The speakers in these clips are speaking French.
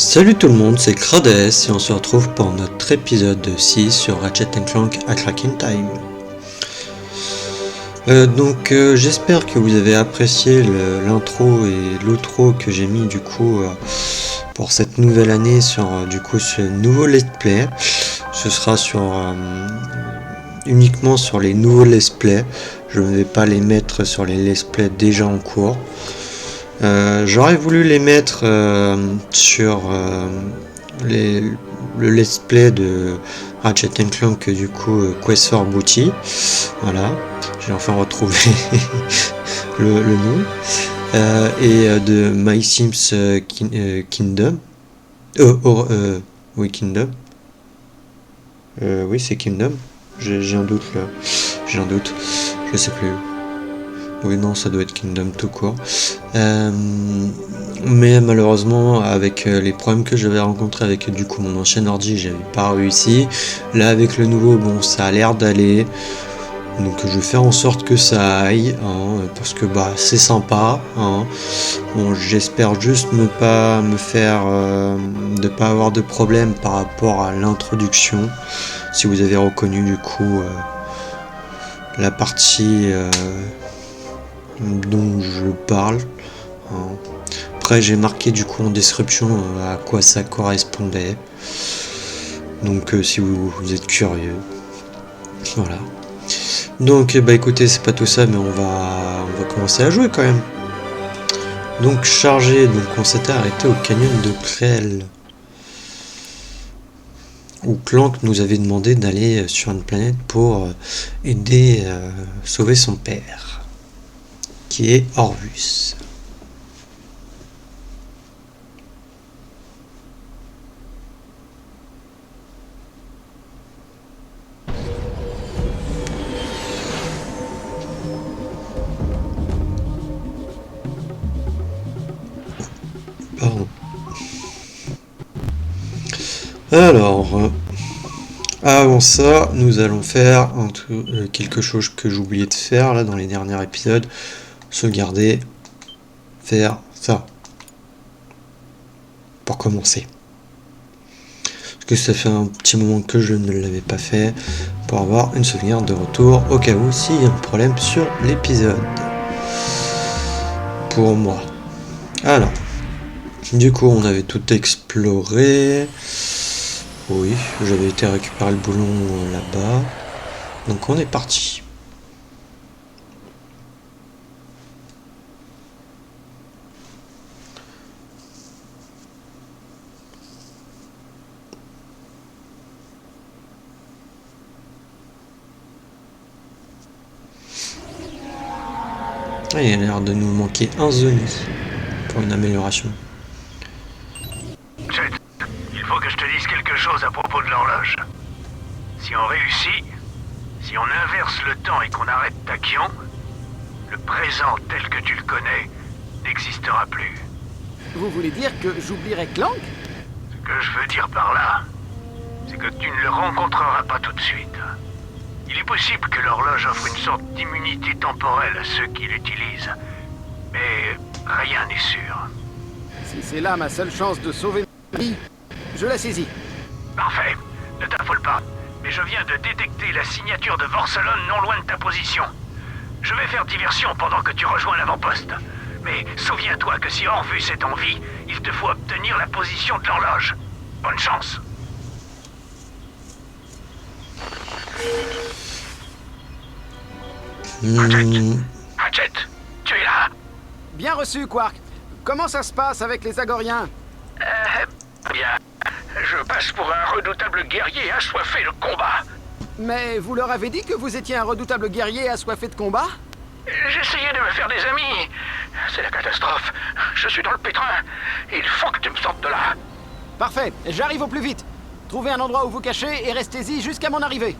Salut tout le monde, c'est Crades et on se retrouve pour notre épisode 6 sur Ratchet Clank A Crack in Time. J'espère que vous avez apprécié l'intro et l'outro que j'ai mis pour cette nouvelle année sur ce nouveau let's play. Ce sera uniquement sur les nouveaux let's play. Je ne vais pas les mettre sur les let's play déjà en cours. J'aurais voulu les mettre sur le let's play de Ratchet Clank Quest for Booty. Voilà, j'ai enfin retrouvé le nom. Et de My Sims Kingdom. Oui, Kingdom. Oui, c'est Kingdom. J'ai un doute là. J'ai un doute. Je sais plus. Oui, non, ça doit être Kingdom tout court. Mais malheureusement, avec les problèmes que j'avais rencontrés avec mon ancien ordi, j'avais pas réussi. Là, avec le nouveau, bon, ça a l'air d'aller. Donc je vais faire en sorte que ça aille, hein, parce que c'est sympa. Hein. Bon, j'espère juste ne pas avoir de problème par rapport à l'introduction. Si vous avez reconnu la partie dont je parle. Hein. Après j'ai marqué en description à quoi ça correspondait. Donc si vous êtes curieux. Voilà. Donc écoutez, c'est pas tout ça, mais on va commencer à jouer quand même. Donc chargé, on s'était arrêté au canyon de Krell, où Clank nous avait demandé d'aller sur une planète pour aider sauver son père, qui est Orvus. Pardon. Alors, avant ça, nous allons faire quelque chose que j'oubliais de faire là dans les derniers épisodes. Sauvegarder, faire ça. Pour commencer. Parce que ça fait un petit moment que je ne l'avais pas fait, pour avoir une souvenir de retour au cas où s'il y a un problème sur l'épisode. Pour moi. Alors, on avait tout exploré. Oui, j'avais été récupérer le boulon là-bas. Donc on est parti. Il a l'air de nous manquer un zoni pour une amélioration. Jet, il faut que je te dise quelque chose à propos de l'horloge. Si on réussit, si on inverse le temps et qu'on arrête Tachyon, le présent tel que tu le connais n'existera plus. Vous voulez dire que j'oublierai Clank? Ce que je veux dire par là, c'est que tu ne le rencontreras pas tout de suite. Il est possible que l'horloge offre une sorte d'immunité temporelle à ceux qui l'utilisent, mais rien n'est sûr. Si c'est là ma seule chance de sauver ma vie, je la saisis. Parfait, ne t'affole pas, mais je viens de détecter la signature de Vorselon non loin de ta position. Je vais faire diversion pendant que tu rejoins l'avant-poste. Mais souviens-toi que si Orvus est en vie, il te faut obtenir la position de l'horloge. Bonne chance. Ratchet, tu es là? Bien reçu, Quark. Comment ça se passe avec les Agoriens? Bien. Je passe pour un redoutable guerrier assoiffé de combat. Mais vous leur avez dit que vous étiez un redoutable guerrier assoiffé de combat? J'essayais de me faire des amis. C'est la catastrophe. Je suis dans le pétrin. Il faut que tu me sortes de là. Parfait, j'arrive au plus vite. Trouvez un endroit où vous cachez et restez-y jusqu'à mon arrivée.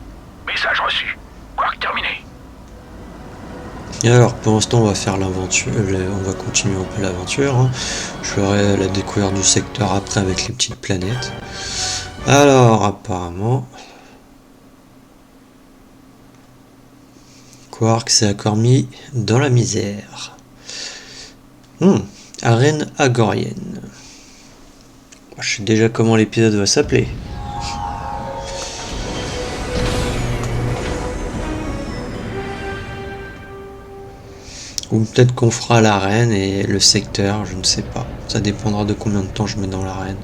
Message reçu. Quark terminé. Et alors, pour l'instant, on va faire l'aventure. On va continuer un peu l'aventure. Hein. Je ferai la découverte du secteur après avec les petites planètes. Alors, apparemment, Quark s'est encore mis dans la misère. Arène agorienne. Je Je sais déjà comment l'épisode va s'appeler. Ou peut-être qu'on fera l'arène et le secteur, je ne sais pas. Ça dépendra de combien de temps je mets dans l'arène.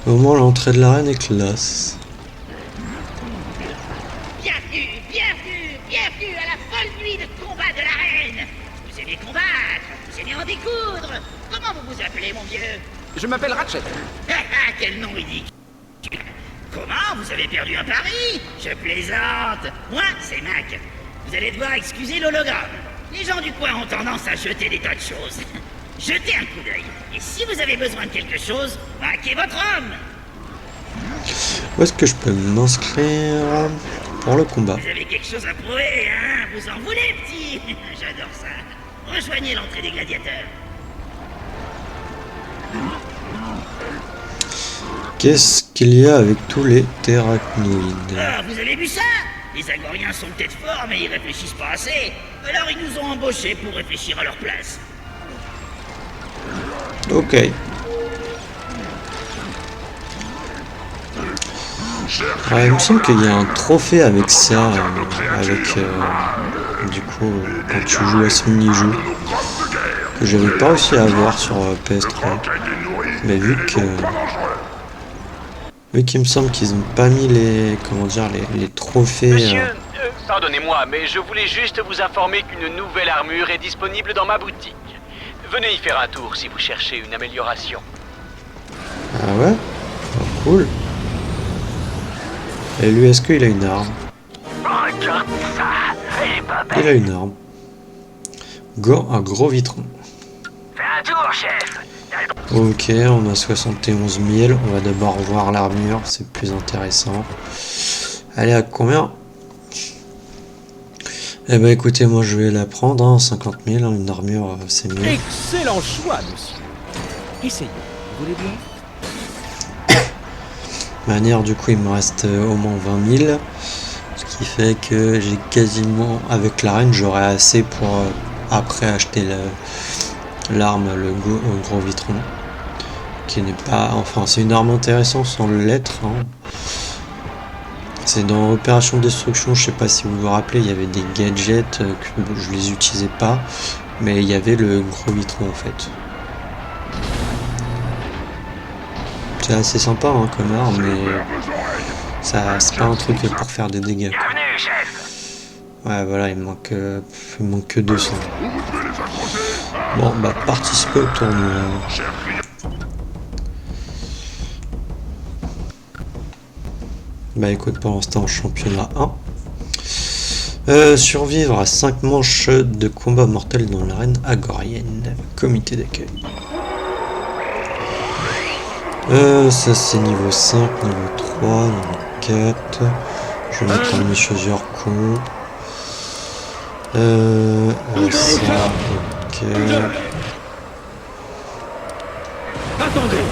Au moins l'entrée de l'arène est classe. Bienvenue, bienvenue, bienvenue à la folle nuit de combat de l'arène. Vous aimez combattre, vous aimez en découdre. Comment vous vous appelez, mon vieux? Je m'appelle Ratchet. Quel nom ridicule. Comment? Vous avez perdu un pari? Je plaisante. Moi, c'est Mac. Vous allez devoir excuser l'hologramme. Les gens du coin ont tendance à jeter des tas de choses. Jetez un coup d'œil. Et si vous avez besoin de quelque chose, Mac est votre homme. Où est-ce que je peux m'inscrire pour le combat? Vous avez quelque chose à prouver, hein? Vous en voulez, petit? J'adore ça. Rejoignez l'entrée des gladiateurs. Qu'est-ce qu'il y a avec tous les terrachnoïdes? Ah, vous avez vu ça? Les Agoriens sont peut-être forts, mais ils réfléchissent pas assez. Alors ils nous ont embauchés pour réfléchir à leur place. Ok. Ah, il me semble qu'il y a un trophée avec ça, du coup, quand tu joues à ce mini-jeu, que j'avais pas réussi à avoir sur PS3. Mais vu qu'il me semble qu'ils ont pas mis les, comment dire, les trophées. Monsieur, pardonnez-moi, mais je voulais juste vous informer qu'une nouvelle armure est disponible dans ma boutique. Venez y faire un tour si vous cherchez une amélioration. Ah ouais? Ah, cool. Et lui, est-ce qu'il a une arme? Regarde ça, elle est pas belle. Il a une arme. Un gros vitron. Fais un tour, chef. Ok, on a 71 000. On va d'abord voir l'armure, c'est plus intéressant. Elle est à combien? Eh ben écoutez, moi je vais la prendre, hein, 50 000, hein, une armure c'est mieux. Excellent choix, monsieur. Essayez. Vous voulez bien? Manière, du coup il me reste au moins 20 000. Ce qui fait que j'ai quasiment, avec l'arène, j'aurai assez pour après acheter l'arme, le gros vitron. Qui n'est pas, enfin c'est une arme intéressante sans l'être. Hein. C'est dans Opération Destruction, je sais pas si vous vous rappelez, il y avait des gadgets que je les utilisais pas, mais il y avait le gros vitron en fait. C'est assez sympa hein, comme arme, mais ça c'est pas un truc pour faire des dégâts. Quoi. Bienvenue, chef. Ouais voilà, il me manque que 200. Bon bah participer au tournoi. Bah écoute, pour l'instant championnat 1. Survivre à 5 manches de combat mortel dans l'arène agorienne. Comité d'accueil. Ça c'est niveau 5, niveau 3, niveau 4. Je vais mettre mes chaussures con. Ça, ok. Attendez!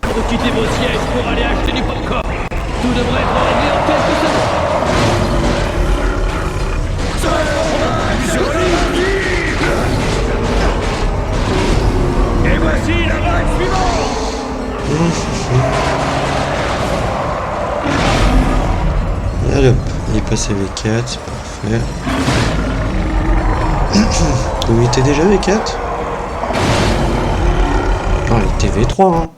Vous quittez vos sièges pour aller acheter du popcorn. Tout devrait être réglé en quelques secondes. Et voici la vague suivante. Allez hop, il est passé V4, c'est parfait. Vous était déjà V4? Non, il était V3 hein.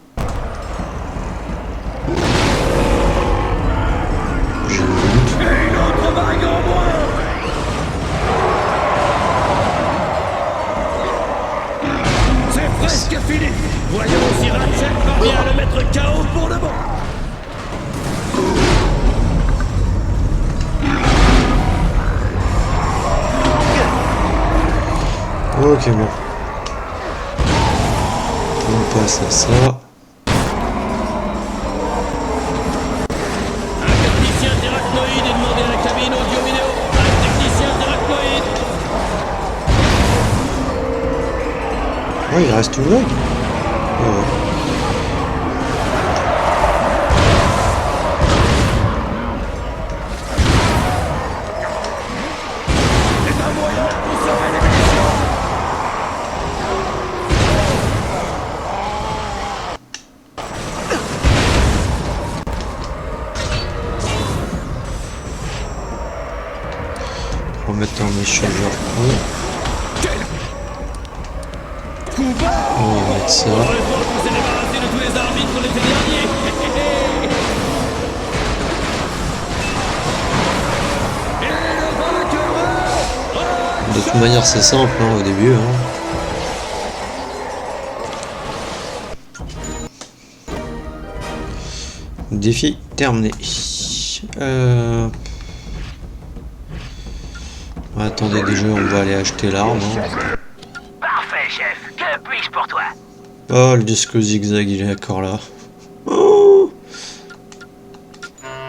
J'ai un doute. Et une autre vague en moins. C'est presque fini. Voyons si Ratchet parvient à le mettre KO pour de bon. Ok bon. On passe à ça. Un technicien terrachnoïde est demandé à la cabine audio-vidéo. Un technicien terrachnoïde. Ouais, il reste une vague. Ouais. mettre un échangeur con. On va mettre ça. De toute manière c'est simple hein, au début. Hein. Défi terminé. Attendez déjà, on va aller acheter l'arme. Hein. Parfait, chef. Que puis-je pour toi? Oh, le disque zigzag, il est encore là. Oh.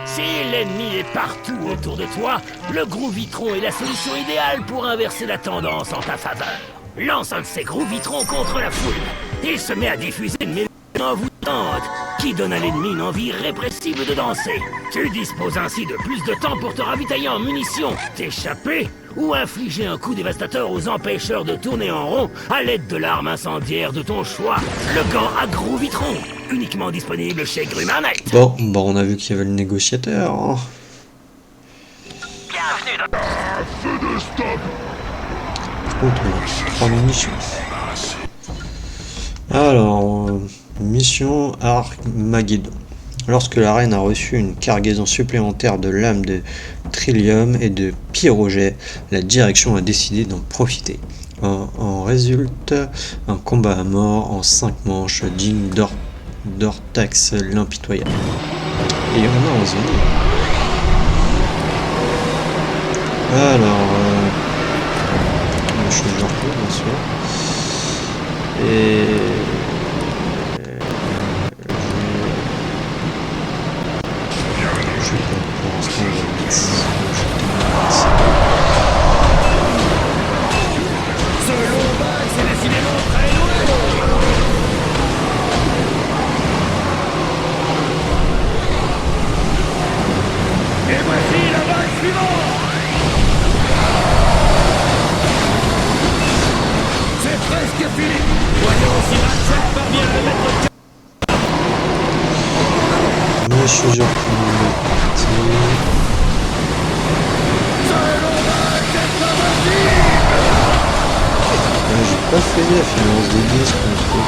Si l'ennemi est partout autour de toi, le Groovitron est la solution idéale pour inverser la tendance en ta faveur. Lance un de ces Groovitrons contre la foule. Il se met à diffuser une mélodie envoûtante qui donne à l'ennemi une envie irrépressible de danser. Tu disposes ainsi de plus de temps pour te ravitailler en munitions, t'échapper ou infliger un coup dévastateur aux empêcheurs de tourner en rond à l'aide de l'arme incendiaire de ton choix. Le gant à Groovitron, uniquement disponible chez Grummanet. Bon, on a vu qu'il y avait le négociateur. Hein. Bienvenue dans... Contre 3 munitions. Alors, mission Armageddon. Lorsque la reine a reçu une cargaison supplémentaire de lames de trillium et de pyrojet, la direction a décidé d'en profiter. En résulte un combat à mort en 5 manches digne d'Ortax l'impitoyable. Et on a raison. Alors, je suis bien sûr. Et je sais pas pour l'instant je vais mettre ça. Ce long bail, c'est décidément très loin. Et voici la vague suivante. C'est presque fini. Voyons si Ratchet parvient à le mettre. Moi je suis sûr qu'il est parti. J'ai pas fait gaffe, il lance des disques mon truc.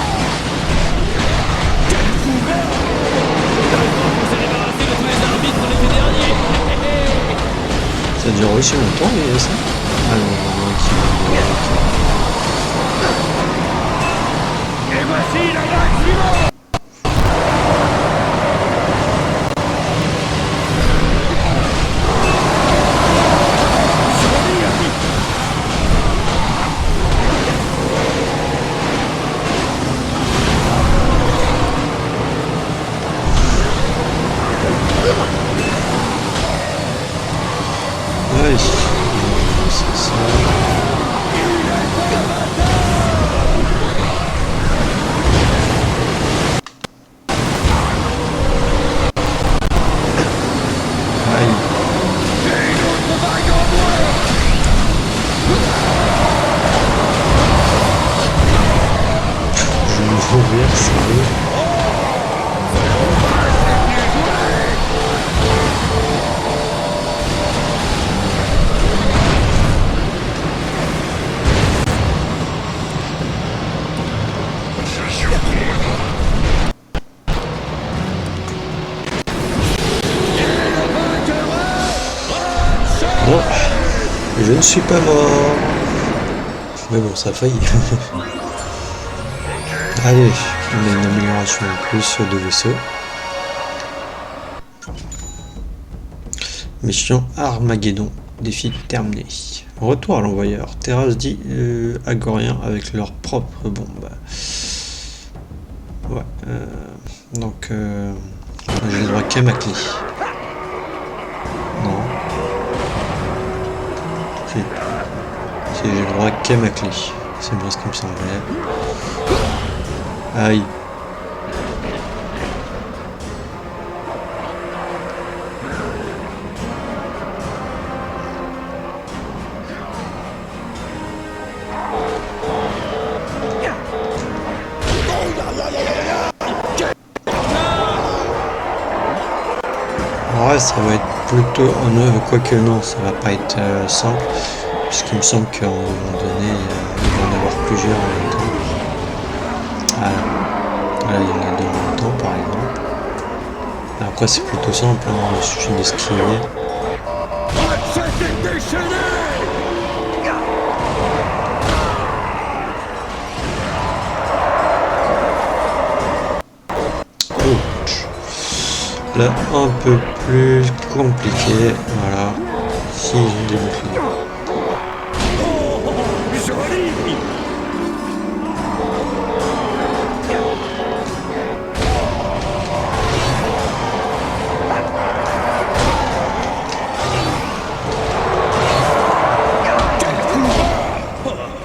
Ça dure aussi longtemps mais ça. Ah non, Et voici la vague suivante. ouais, c'est ça. Aïe. Je vais mourir, sérieux. Bon, je ne suis pas mort. Mais bon, ça a failli. Allez, on a une amélioration en plus de vaisseau. Mission Armageddon. Défi terminé. Retour à l'envoyeur. Terrasse dit Agoriens avec leurs propres bombes. Ouais. Donc, j'ai le droit qu'à ma clé. Non. Si, j'ai le droit qu'à ma clé. C'est bien ce qui me semblait. Aïe. Ouais, ça va être plutôt en œuvre, quoique non, ça va pas être simple. Parce qu'il me semble qu'à un moment donné, il va en avoir plusieurs en même temps. Voilà, il y en a deux en même temps par exemple. Après c'est plutôt simple, hein, il suffit d'esquiver. Ouch. Là un peu plus compliqué, voilà. Si ils ont des boucliers.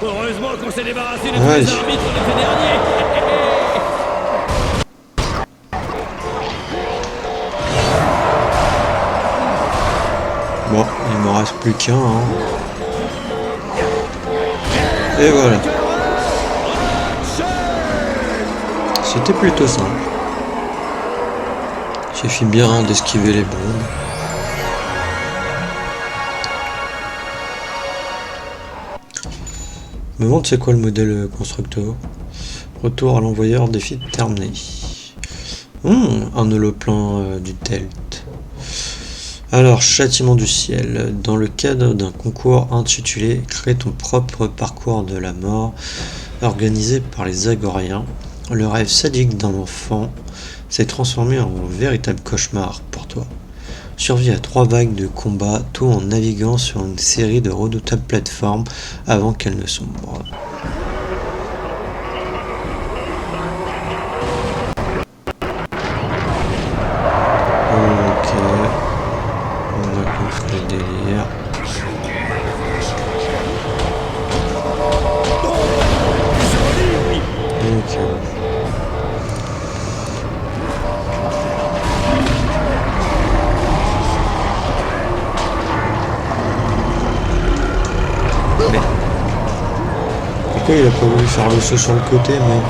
Heureusement qu'on s'est débarrassé de tous Ouais. les arbitres l'été dernier. Bon, il me reste plus qu'un. Hein. Et voilà. C'était plutôt simple. Il suffit bien d'esquiver les bombes. Me demande c'est quoi le modèle constructeur. Retour à l'envoyeur, défi terminé. Un holoplan du Telt. Alors, châtiment du ciel. Dans le cadre d'un concours intitulé Crée ton propre parcours de la mort, organisé par les Agoriens, le rêve sadique d'un enfant s'est transformé en véritable cauchemar pour toi. Survie à 3 vagues de combat, tout en naviguant sur une série de redoutables plateformes avant qu'elles ne sombrent. Ok, on a compris le délire. Ok. Mais pourquoi il a pas voulu faire le saut sur le côté, mais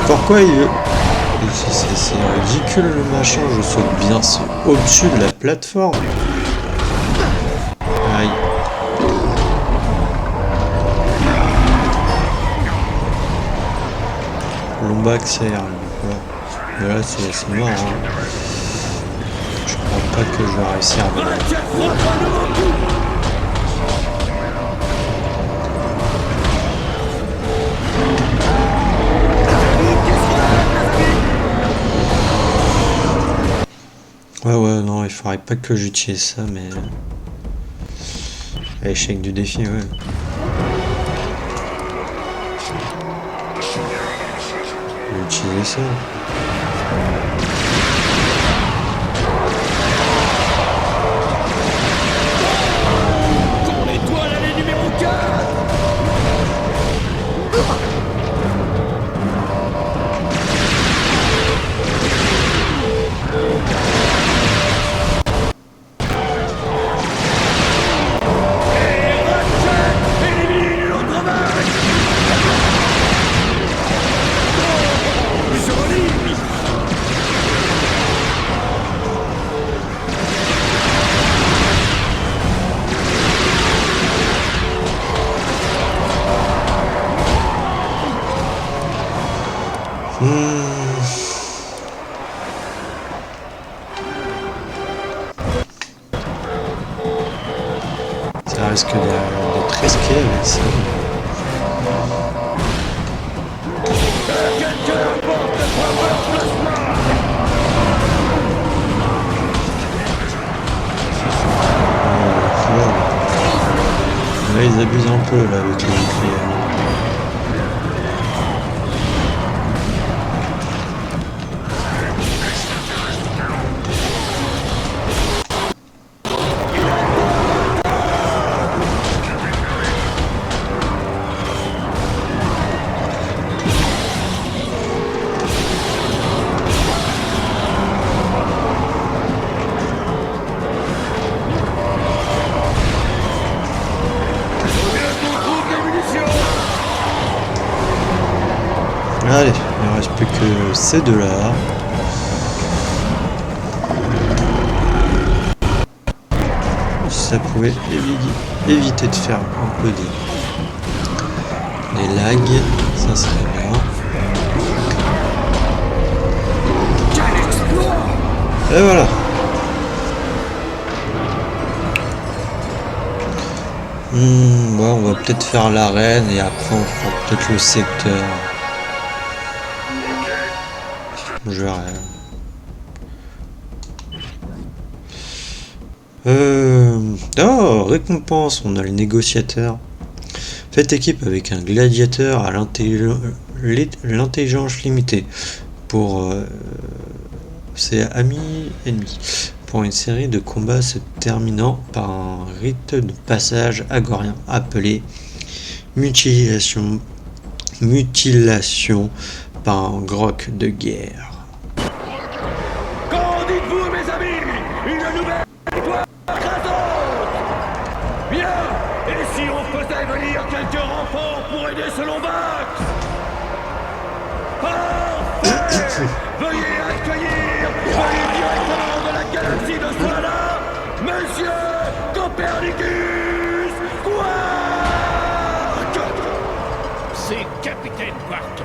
pourquoi il veut... C'est ridicule le machin, je saute bien, c'est au-dessus de la plateforme. Aïe. Lombax c'est mais là c'est mort. Hein. Je crois pas que je vais réussir à me... Ouais, non, il faudrait pas que j'utilise ça, mais... Échec du défi, ouais. Je vais utiliser ça. Ton étoile, elle est numéro 4. Ça risque d'être risqué avec ça. Là ils abusent un peu là avec les boucliers. ces deux-là. Ça pouvait éviter de faire un peu des lags, ça serait bien. Et voilà. Bon, on va peut-être faire l'arène et après on fera peut-être le secteur. Je verrai. Oh, récompense, on a le négociateur. Faites équipe avec un gladiateur à l'intelligence limitée pour ses amis ennemis. Pour une série de combats se terminant par un rite de passage agorien appelé mutilation par un groc de guerre. Qu'en dites-vous, mes amis? Une nouvelle victoire écrasante! Bien! Et si on faisait venir quelques renforts pour aider ce Lombax? Parfait! Veuillez accueillir, veuillez directement de la galaxie de Solana, Monsieur Copernicus Quark! C'est Capitaine Quark.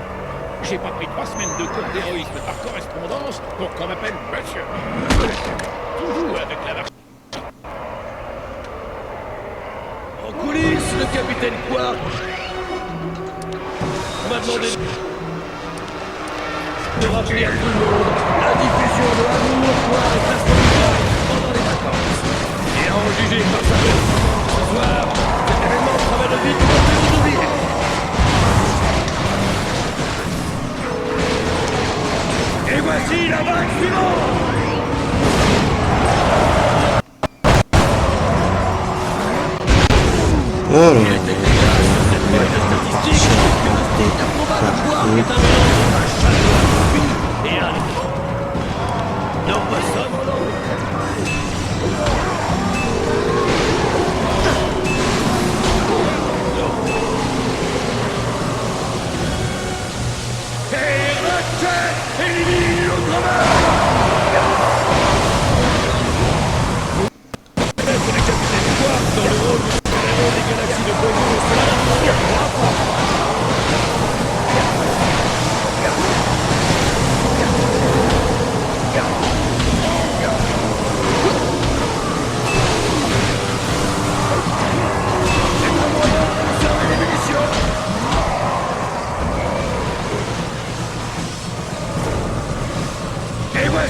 J'ai pas pris 3 semaines de cours d'héroïsme par correspondance pour qu'on m'appelle Monsieur. Toujours avec la marche. En coulisses, le capitaine Quark m'a demandé de rappeler à tout le monde la diffusion de Amour, Soir et Place Populaire pendant les vacances. Et à en juger par sa voix, ce soir, cet événement travaille de vie tout à fait vous oublier. Et voici la vague suivante! Alors,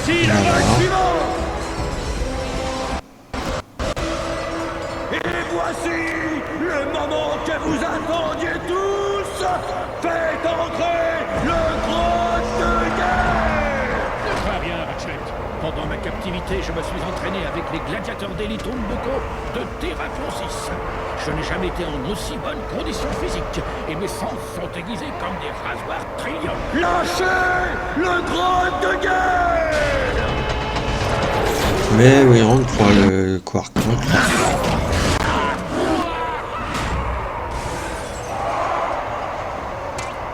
Voici la vague suivante! Et voici le moment que vous attendiez tous! Faites entrer le groc de guerre! Très bien, Ratchet. Pendant ma captivité, je me suis entraîné avec les gladiateurs d'élite Umbuko de Terraclon 6. Je n'ai jamais été en aussi bonne condition physique, et mes sens sont aiguisés comme des rasoirs trillions. Lâchez le groc de guerre! mais oui, on croit le Quark.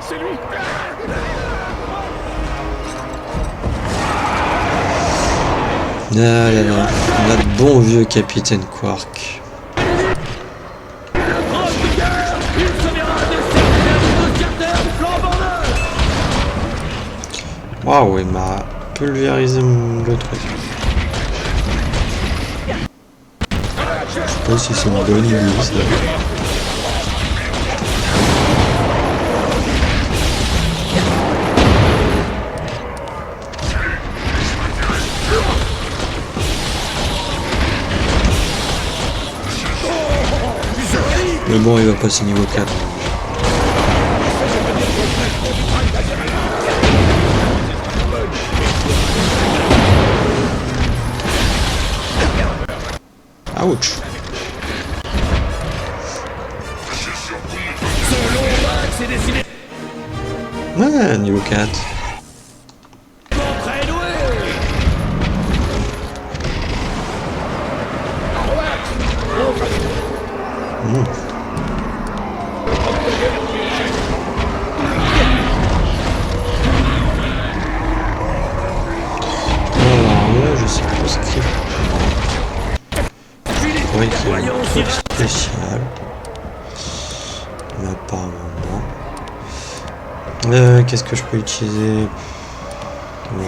C'est lui! Ah là là, notre bon vieux capitaine Quark. Waouh, il m'a pulvérisé le truc. Je sais pas si c'est une bonne idée ça. Mais bon, il va passer niveau 4. Ouch. Ouais, niveau 4. vrai qu'il y a un truc spécial. Mais apparemment non. Qu'est-ce que je peux utiliser? Ouais,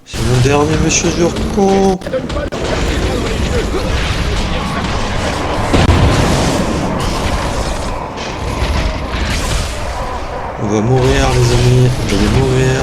c'est mon dernier monsieur Zurko. On va mourir les amis, je vais mourir.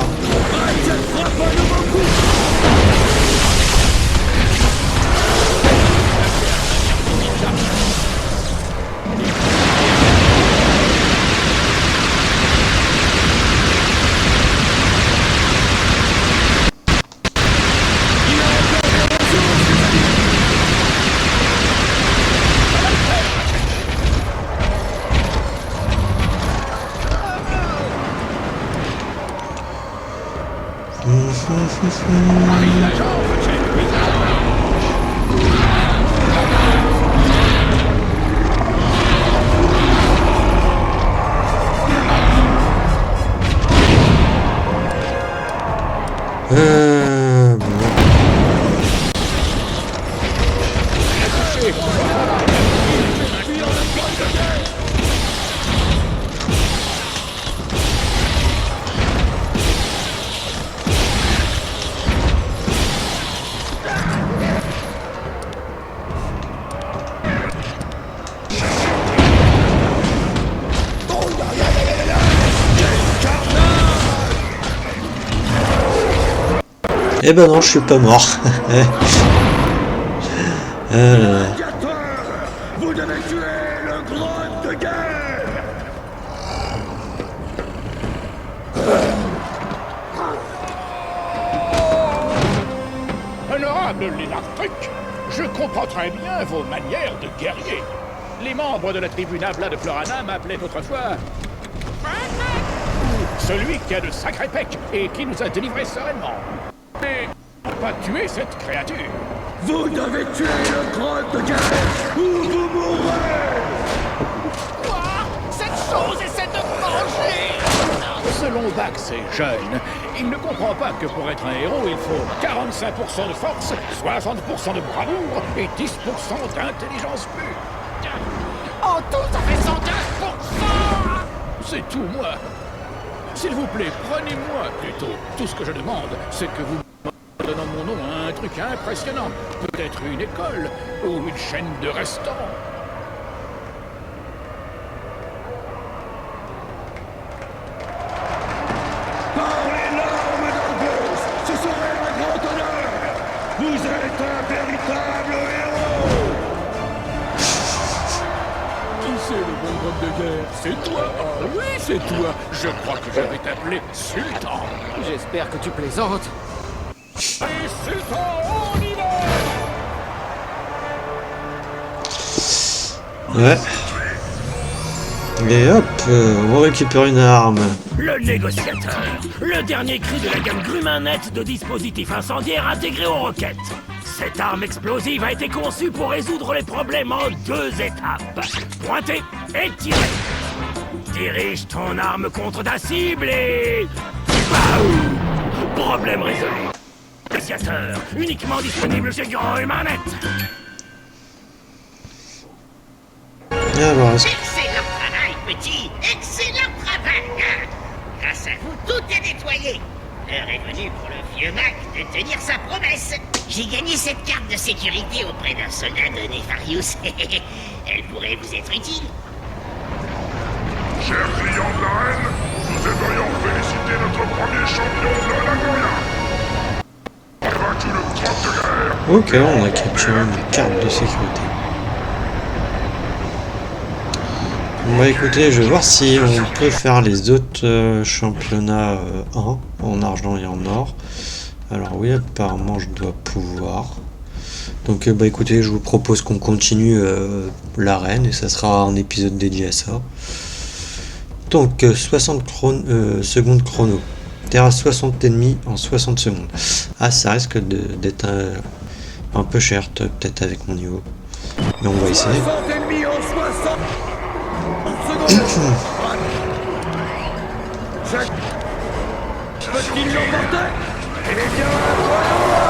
Eh ben non, je suis pas mort. Vous devez tuer le grotte de guerre. Honorable Lénartruc, je comprends très bien vos manières de guerrier. Les membres de la tribu Nabla de Florana m'appelaient autrefois... celui qui a de sacrés pecs et qui nous a délivrés sereinement. Mais pas tuer cette créature. Vous devez tuer le grotte de guerre ou vous mourrez. Quoi? Cette chose essaie de me manger. Selon Bax est jeune, il ne comprend pas que pour être un héros, il faut 45% de force, 60% de bravoure et 10% d'intelligence pure. En tout, ça fait 115%. C'est tout, moi. S'il vous plaît, prenez-moi plutôt. Tout ce que je demande, c'est que vous me donnez mon nom à un truc impressionnant. Peut-être une école ou une chaîne de restaurants. Par les larmes d'Argos, ce serait un grand honneur. Vous êtes un véritable héros. Qui c'est le bon grotte de guerre? C'est toi? Ah oui, c'est toi. Je crois que je vais t'appeler Sultan. J'espère que tu plaisantes. Et Sultan, on y va. Ouais. Et hop, on récupère une arme. Le négociateur, le dernier cri de la gamme Grumanet de dispositifs incendiaires intégrés aux roquettes. Cette arme explosive a été conçue pour résoudre les problèmes en 2 étapes. Pointer et tirer. Dirige ton arme contre ta cible et... Baou! Problème résolu. Négociateur, uniquement disponible chez Grand Humanet. Alors, est-ce que... Excellent travail, petit. Excellent travail. Grâce à vous, tout est nettoyé. L'heure est venue pour le vieux Mac de tenir sa promesse. J'ai gagné cette carte de sécurité auprès d'un soldat de Nefarius. Elle pourrait vous être utile. Chers clients de la reine, nous aimerions féliciter notre premier champion de l'Anagoria. Vaincu le grotte de guerre. Ok, on a capturé une carte de sécurité. Bah écoutez, je vais voir si on peut faire les autres championnats 1 en argent et en or. Alors oui, apparemment je dois pouvoir. Donc bah écoutez, je vous propose qu'on continue l'arène et ça sera un épisode dédié à ça. Donc 60 secondes chrono. terrasse 60 ennemis en 60 secondes. Ah, ça risque d'être un peu cher, peut-être avec mon niveau. Mais on va essayer. 60 ennemis en 60 secondes. Chaque peut-il l'emporter? Eh bien, voyons.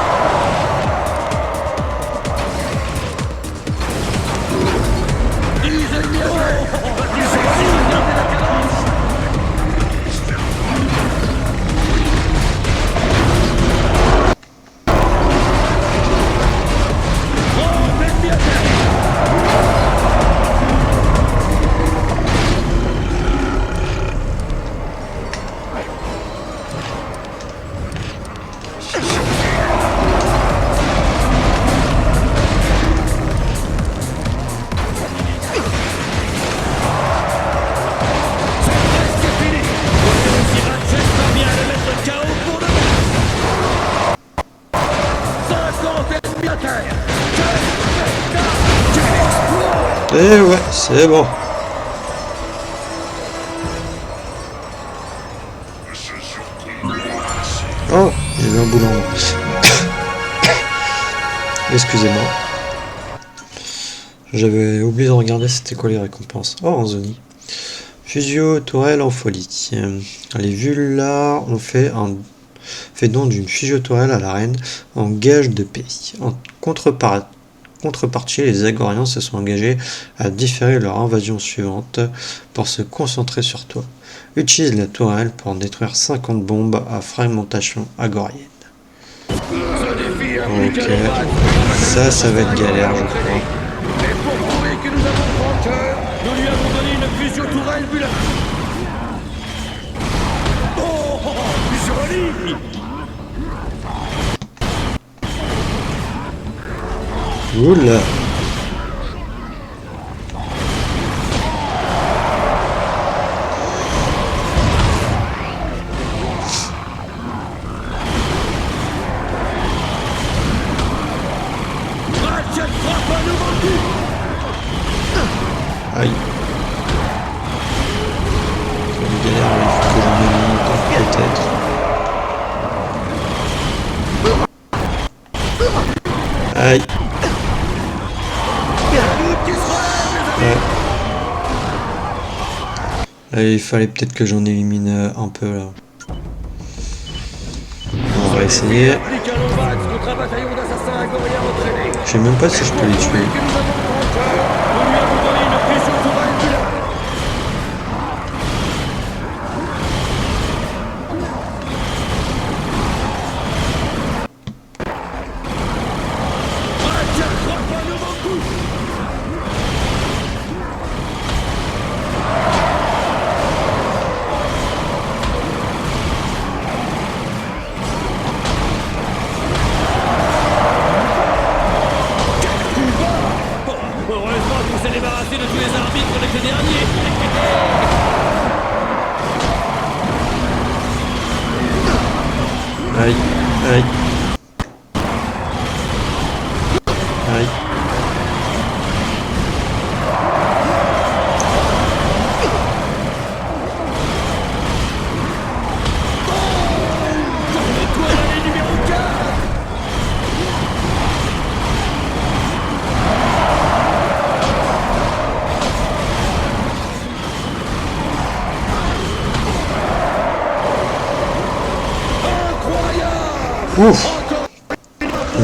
Et ouais, c'est bon. Oh, il y avait un boulot. Excusez-moi. J'avais oublié de regarder c'était quoi les récompenses. Oh, Anzoni. Fusio tourelle en folie. Les vues là, on fait don d'une fusio tourelle à la reine en gage de paix. En contrepartie, les Agorians se sont engagés à différer leur invasion suivante pour se concentrer sur toi. Utilise la tourelle pour détruire 50 bombes à fragmentation agorienne. Ok, ça va être galère, je crois. Mais pour prouver que nous avons grand cœur, nous lui avons donné une fusio tourelle vue la... Oh, joli! Oula. Aïe. C'est une galère, il faut que j'en ai mis peut-être. Aïe. Ouais. Là, il fallait peut-être que j'en élimine un peu là. On va essayer. Je sais même pas si je peux les tuer. Aïe, aïe. Aïe. Ouf,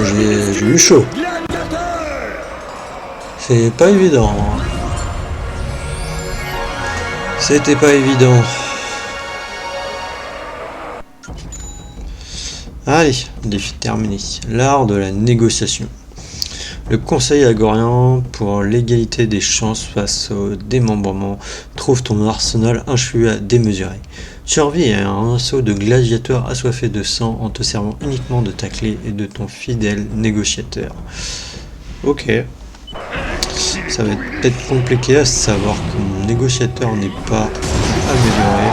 j'ai eu chaud. C'est pas évident. Hein. C'était pas évident. Allez, défi terminé. L'art de la négociation. Le Conseil agorien pour l'égalité des chances face au démembrement trouve ton arsenal influé à démesurer. Survie à un assaut de gladiateurs assoiffés de sang en te servant uniquement de ta clé et de ton fidèle négociateur. Ok. Ça va être peut-être compliqué à savoir que mon négociateur n'est pas amélioré.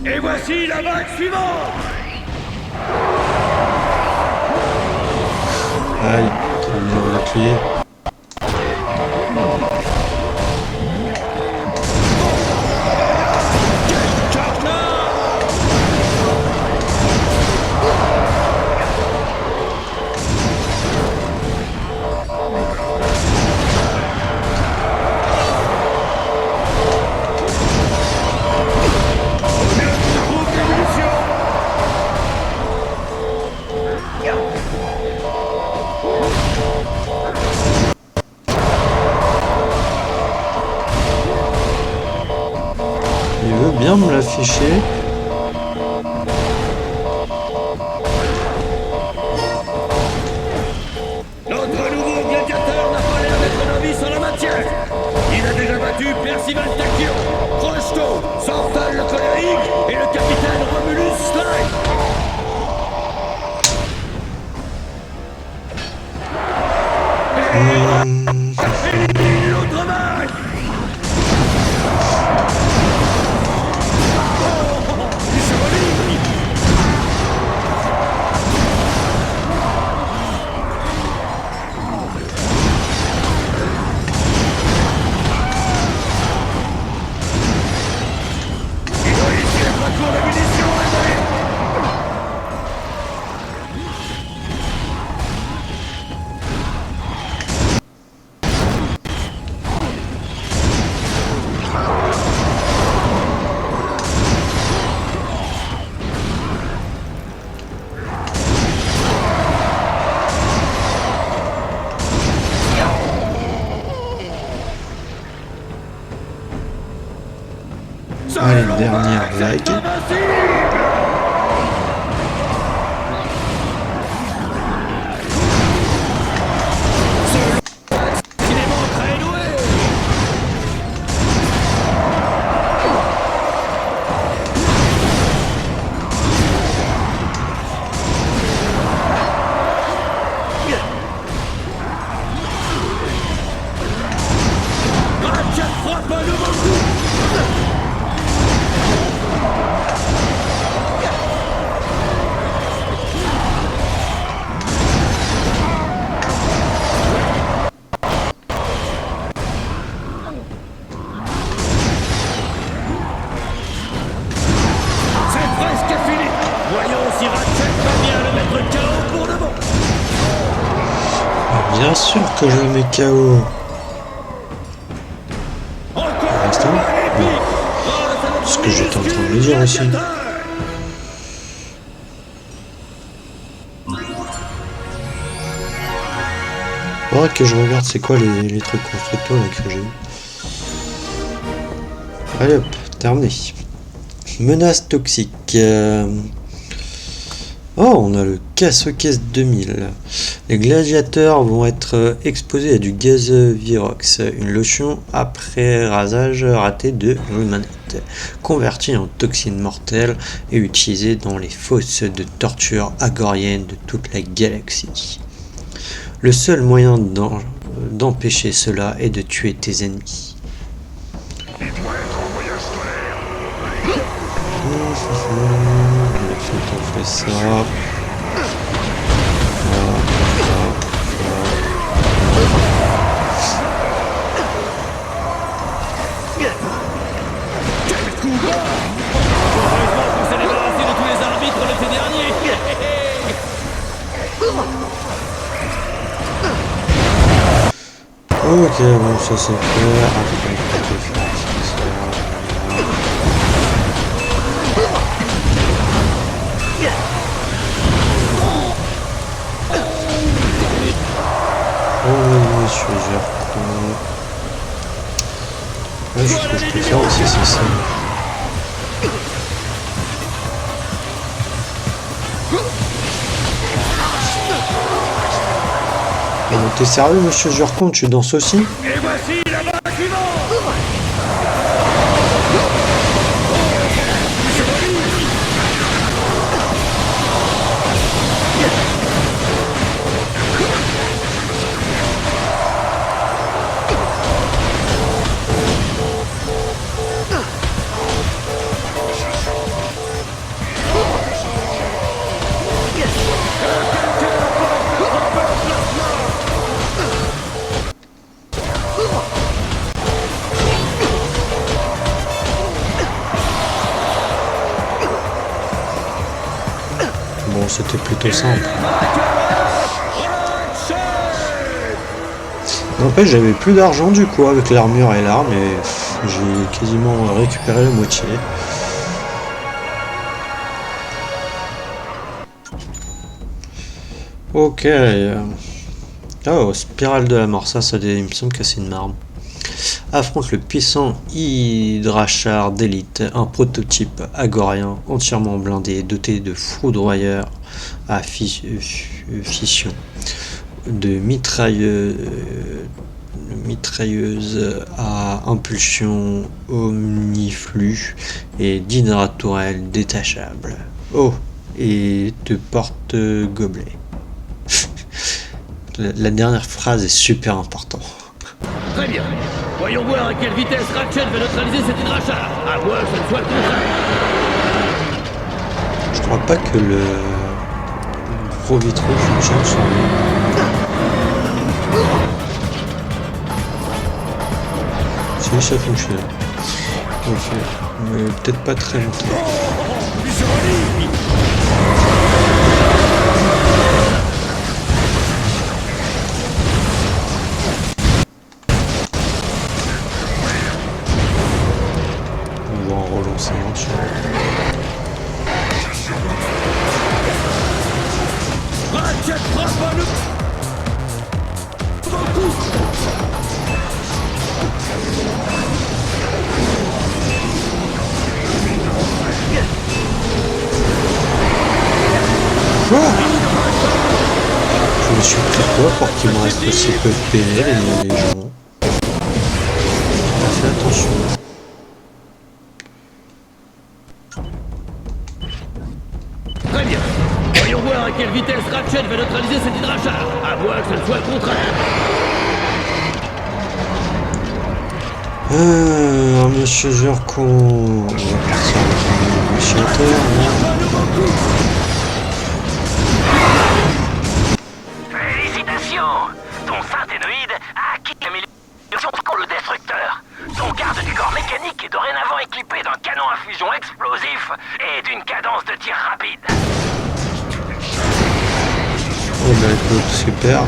Et voici la vague suivante. Aïe, on la clé. Il veut bien me l'afficher. Notre nouveau gladiateur n'a pas l'air d'être novice en la matière. Il a déjà battu Percival Tachyon, Frosto, Sortal le colérique et le capitaine Romulus Slime. L'autre mal. Allez, dernière vague. Bien sûr que je le mets KO. Pour l'instant, non. Ce que j'étais en train de le dire aussi. Faudrait que je regarde c'est quoi les trucs constructeurs là que j'ai eu. Allez hop, terminé. Menace toxique. Oh, on a le casse-caisse 2000. Les gladiateurs vont être exposés à du gaz Virox, une lotion après rasage raté de l'humanité, convertie en toxine mortelle et utilisée dans les fosses de torture agoriennes de toute la galaxie. Le seul moyen d'empêcher cela est de tuer tes ennemis. Il doit être en voyage scolaire. On fait ça. Ok, bon, ça c'est clair. Oh, monsieur Zerko. Ouais, je trouve que je peux faire aussi, c'est ça. T'es sérieux, monsieur Zurkon, tu danses aussi? Et voici la vague suivante. Bon, c'était plutôt simple. N'empêche, j'avais plus d'argent du coup avec l'armure et l'arme, et j'ai quasiment récupéré la moitié. Ok. Oh, spirale de la mort, ça il me semble que c'est une arme. Affronte le puissant Hydrachar d'élite, un prototype agorien entièrement blindé, doté de foudroyeurs à fission, de mitrailleuses à impulsion omniflux et d'hydratourelles détachables. Oh, et de porte-gobelet. La dernière phrase est super importante. Très bien. Voyons voir à quelle vitesse Ratchet va neutraliser cet hydrachar. À moins que ce ne soit le contraire. Je crois pas que le gros vitraux fonctionne sans lui. Si, ça fonctionne. Ok. Mais peut-être pas très longtemps. Relancer Ratchet frappe le coup. Je me suis pris quoi pour qu'il me reste aussi peu de PL et les gens. Fais attention. Très bien. Voyons voir à quelle vitesse Ratchet va neutraliser cet hydrachar. À moins que ce ne soit le contraire. Monsieur Zurkon, on va partir avec un négociateur. Félicitations! Ton synthénoïde a acquis l'amélioration pour le destructeur. Ton garde du corps mécanique est dorénavant équipé d'un canon à fusion explosif et d'une cadence de tir rapide. Oh bah écoute, super.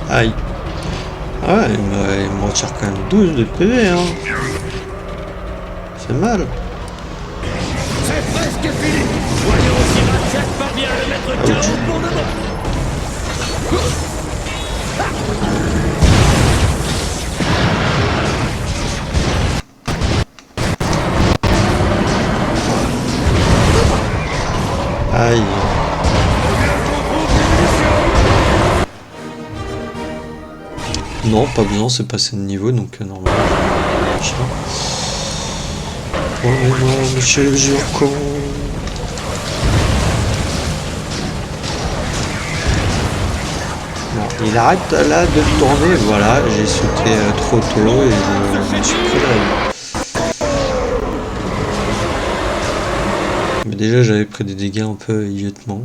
Aïe. Ah ouais, il me retire quand même 12 de PV, hein. C'est mal. C'est presque fini. Voyons si Ratchet parvient à le mettre KO pour de bon. Aïe. Non, pas besoin, c'est passé de niveau, donc normalement. Oh mais non, monsieur Zurkon. Bon, il arrête là de tourner, voilà, j'ai sauté trop tôt et je me suis pris la vie. Mais déjà j'avais pris des dégâts un peu idiotement.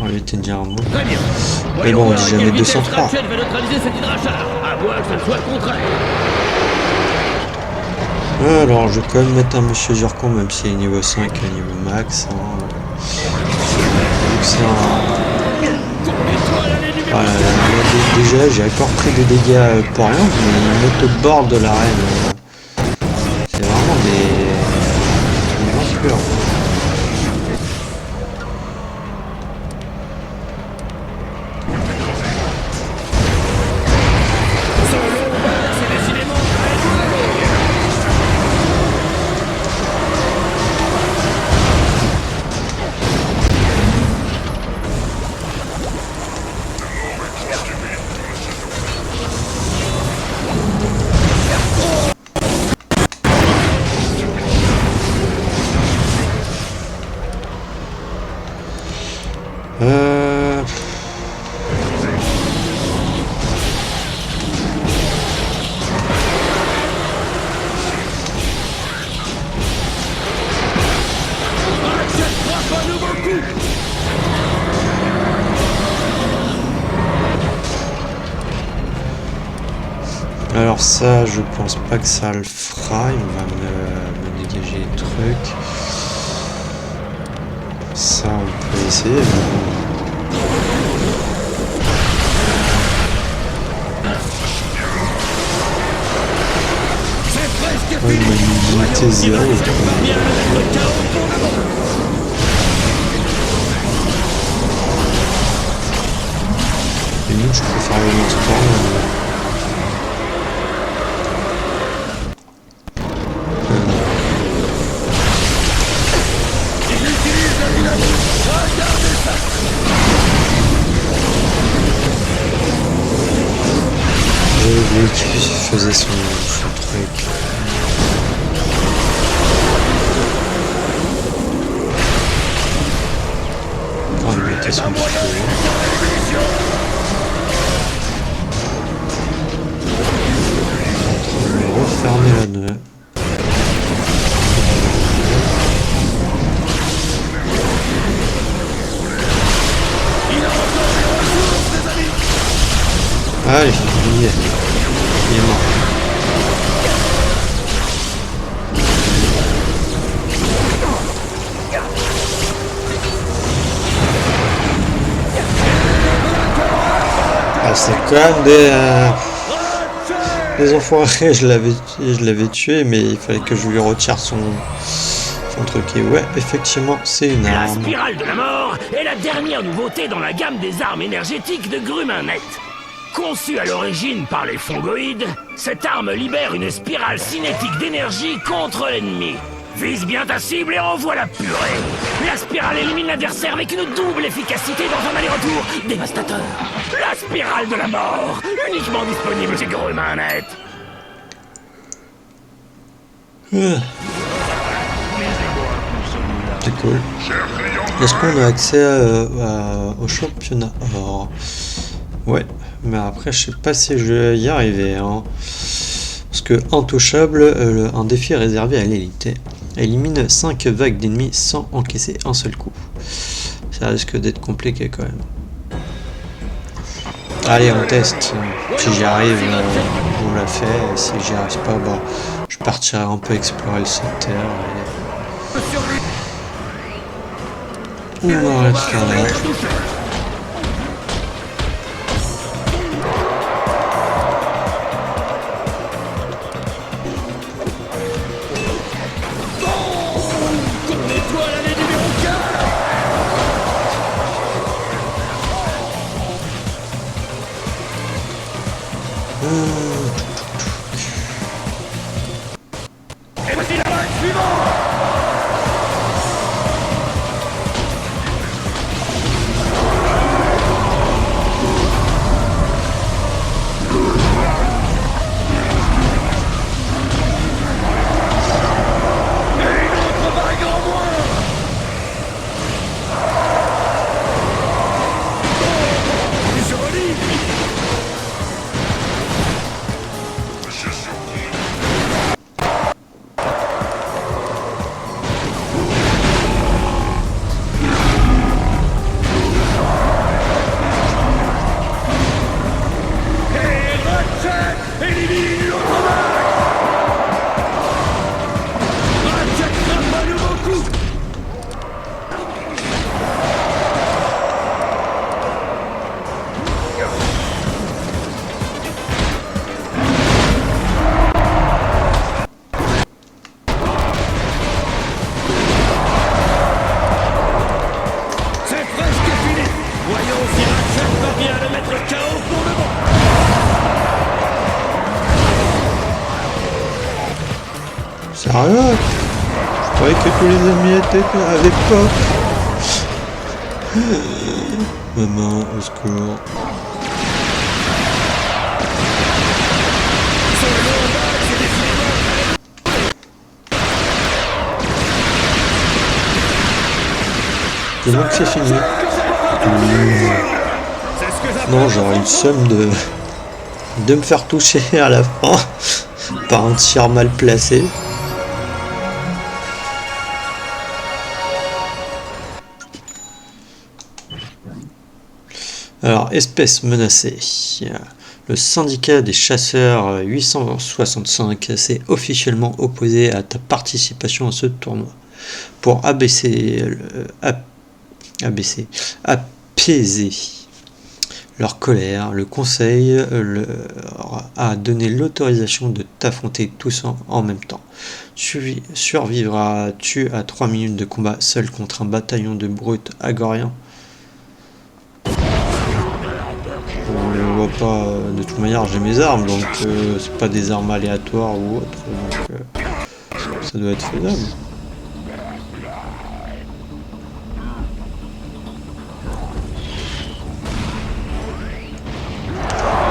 On va éviter de dire un mot. Mais bon, on dit jamais 203. Ratchet va neutraliser cet hydrachar. À moins que ce ne soit le contraire. Alors, je vais quand même mettre un monsieur Zurkon, même s'il est niveau 5, niveau max. Hein. Donc c'est un... Voilà, déjà, j'ai encore pris des dégâts pour rien, mais ils mettent au bord de l'arène. C'est vraiment des enflures. Alors ça, je pense pas que ça le fera. Il va me dégager les trucs. Ça, on peut essayer. Ouais, il m'a limité 0. Et nous, je préfère aller dans ce temps. J'avais oublié qu'il faisait son truc. Oh, il mettait son feu. On va refermer la nœud. Allez, il est mort. Ah, c'est quand même des enfoirés. Je l'avais tué, mais il fallait que je lui retire son truc. Et ouais, effectivement, c'est une arme. La spirale de la mort est la dernière nouveauté dans la gamme des armes énergétiques de Grumanet. Conçue à l'origine par les fongoïdes, cette arme libère une spirale cinétique d'énergie contre l'ennemi. Vise bien ta cible et envoie la purée. La spirale élimine l'adversaire avec une double efficacité dans un aller-retour dévastateur. La spirale de la mort, uniquement disponible chez Grumanet. C'est cool. Est-ce qu'on a accès au championnat or? Ouais, mais après je sais pas si je vais y arriver. Hein. Parce que intouchable, un défi réservé à l'élite. Élimine 5 vagues d'ennemis sans encaisser un seul coup. Ça risque d'être compliqué quand même. Allez, on teste. Si j'y arrive, on l'a fait. Et si j'y arrive pas, bah, je partirai un peu explorer le secteur. Et... on va rester là. Et voici la vague suivante. Sérieux? Je croyais que tous les amis étaient avec pas. Maman, au secours. C'est bon que c'est fini. Non, j'aurais eu le seum de me faire toucher à la fin par un tir mal placé. Alors, espèce menacée. Le syndicat des chasseurs 865 s'est officiellement opposé à ta participation à ce tournoi. Pour apaiser leur colère, le conseil leur a donné l'autorisation de t'affronter tous en même temps. Survivras-tu à 3 minutes de combat seul contre un bataillon de brutes agoriens? Je ne vois pas, de toute manière j'ai mes armes, donc c'est pas des armes aléatoires ou autre, donc ça doit être faisable.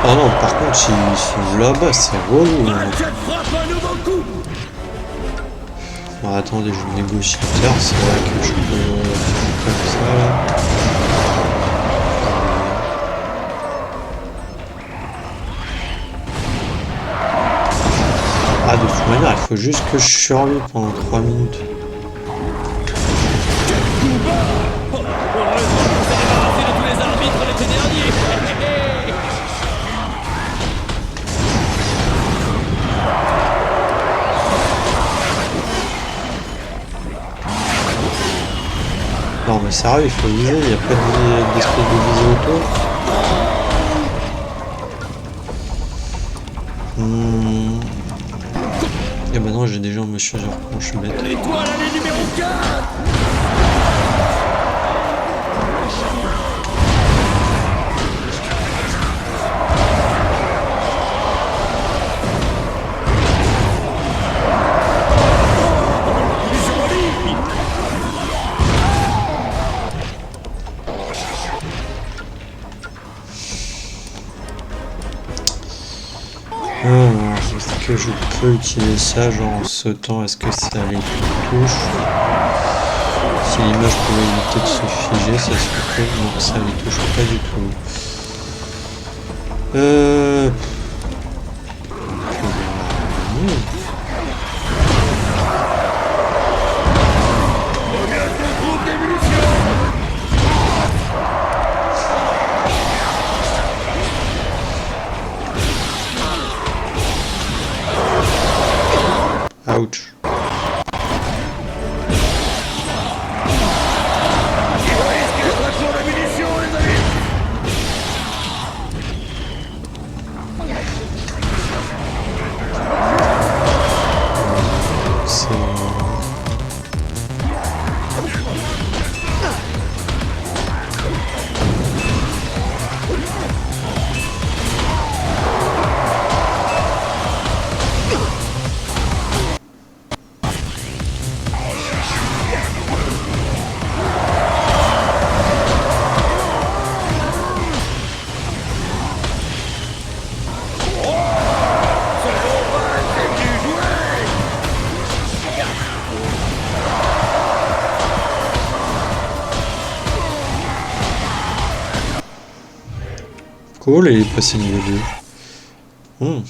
Oh non, par contre, s'ils sont là-bas, c'est relou. Hein. Bon, attendez, je négocie négociateur, c'est vrai que je peux faire comme ça. Là. Ah, de toute manière, il faut juste que je survive pendant 3 minutes. Non mais sérieux, il faut viser, il n'y a pas d'espèce de visée auto. Et bah non, j'ai déjà un monsieur, genre comment je suis bête. Étoile allée numéro 4. Est-ce que je peux utiliser ça genre en sautant? Est-ce que ça les touche? Si l'image pouvait éviter de se figer, ça serait cool. Non, ça les touche pas du tout. Ouch. Cool, il est passé niveau 2. Dur.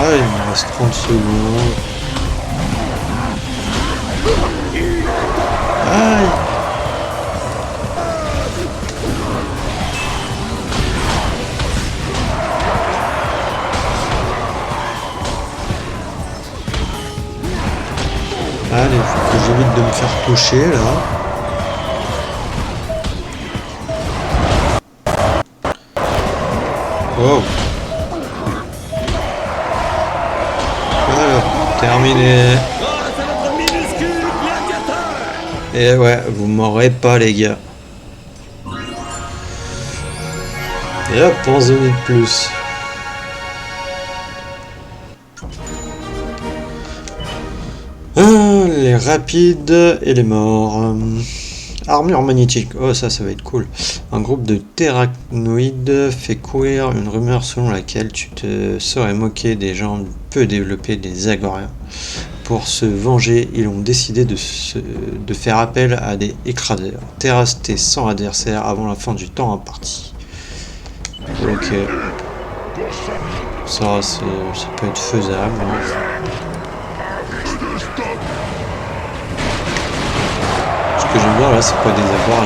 Ah, il me reste 30 secondes. Aïe! Allez, faut que j'évite de me faire toucher là. Oh. Voilà, terminé. Et ouais, vous m'aurez pas les gars. Et hop, en zone de plus. Les rapides et les morts. Armure magnétique. Oh, ça va être cool. Un groupe de terranoïdes fait courir une rumeur selon laquelle tu te serais moqué des gens peu développés des Agoriens. Pour se venger, ils ont décidé de faire appel à des écraseurs. Terrasse tes 100 adversaires avant la fin du temps imparti. Ok. Ça peut être faisable. Hein. que j'aime bien là, c'est pas des avoirs.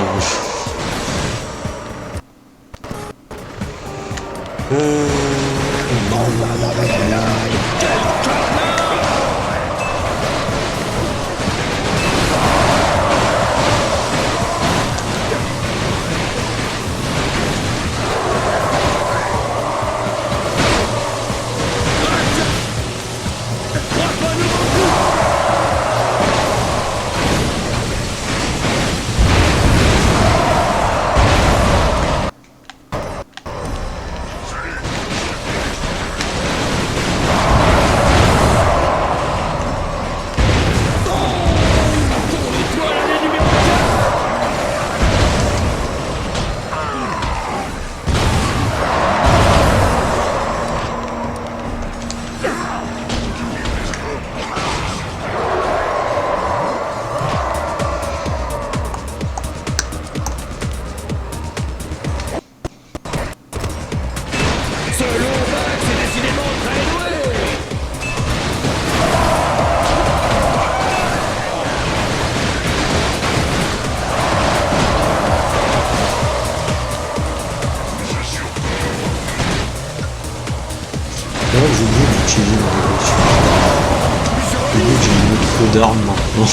J'ai oublié d'utiliser ma révolution. J'ai oublié que j'ai une autre d'armes maintenant.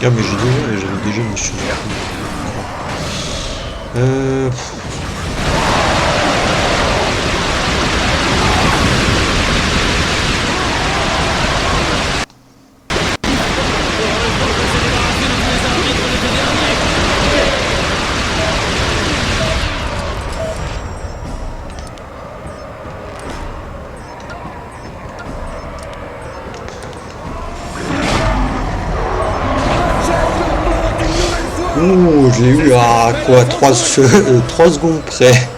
Ah mais j'avais déjà mes choses. Ouh, j'ai eu à quoi 3 secondes près.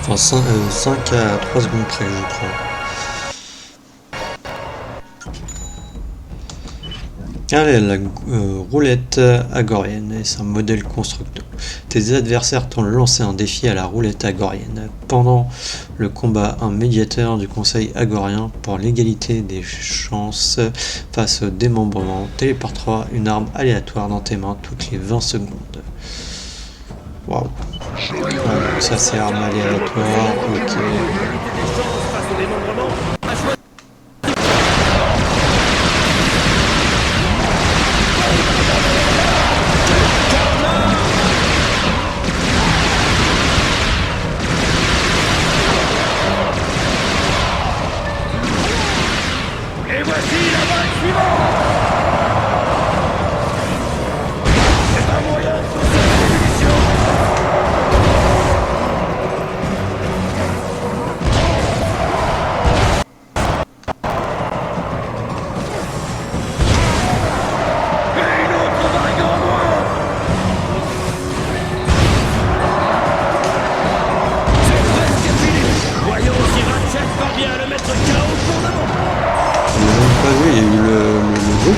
Enfin 5 à 3 secondes près je crois. Allez, la roulette agorienne et c'est un modèle constructeur. Tes adversaires t'ont lancé un défi à la roulette agorienne. Pendant le combat, un médiateur du conseil agorien pour l'égalité des chances face au démembrement téléportera une arme aléatoire dans tes mains toutes les 20 secondes. Waouh. Ça c'est arme aléatoire, ok.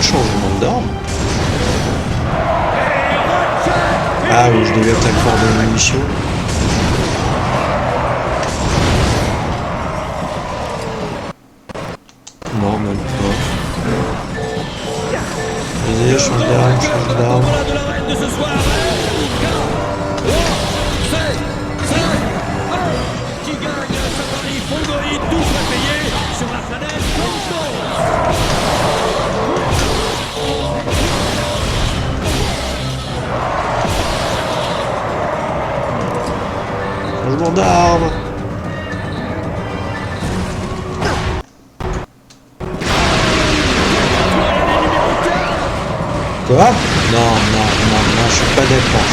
Changement d'arme. Ah oui, je devais être à court de munitions. Non, même pas. Vas-y, change d'arme, change d'arme. Changement d'arme. Quoi? Non, je suis pas d'accord,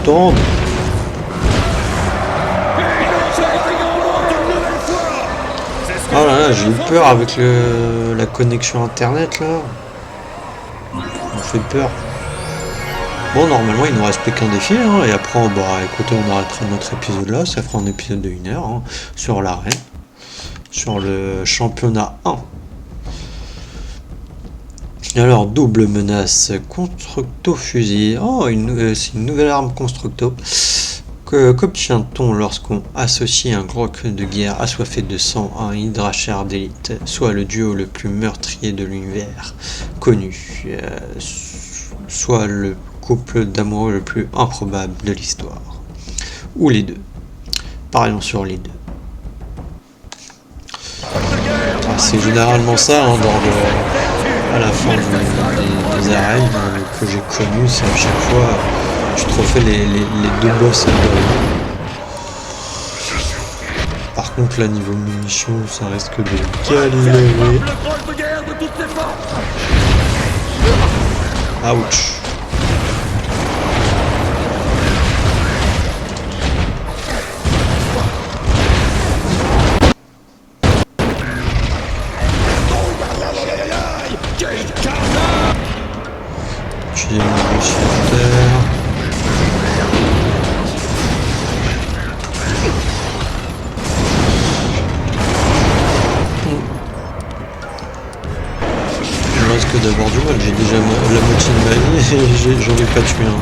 tourne. Oh là là, j'ai eu peur avec la connexion internet là. On fait peur. Bon, normalement il nous reste plus qu'un défi hein, et après bah, écoutez, on arrêtera notre épisode là, ça fera un épisode de 1 heure hein, sur l'arène, sur le championnat 1. Alors, double menace, constructo fusil. Oh, c'est une nouvelle arme constructo. Qu'obtient-on lorsqu'on associe un groc de guerre assoiffé de sang à un hydrachère d'élite, soit le duo le plus meurtrier de l'univers connu, soit le couple d'amoureux le plus improbable de l'histoire, ou les deux. Parions sur les deux. Ah, c'est généralement ça hein, à la fin des arènes que j'ai connu, c'est à chaque fois tu te refais les deux boss à deux. Par contre là niveau munitions ça reste que de galérer. Ouch. J'ai une négociateur. Je risque d'avoir du mal, j'ai déjà la moitié de ma vie et j'en ai pas tué un.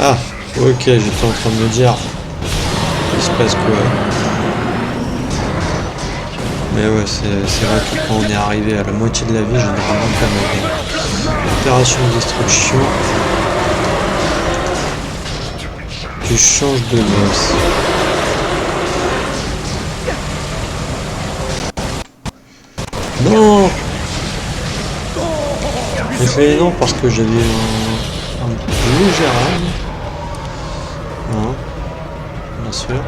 Ah, ok, j'étais en train de me dire, il se passe quoi? Mais ouais, c'est vrai que quand on est arrivé à la moitié de la vie, généralement pas mal. Opération de destruction. Tu changes de boss. Non! J'ai fait non parce que j'avais un léger rame. Hein, bien sûr.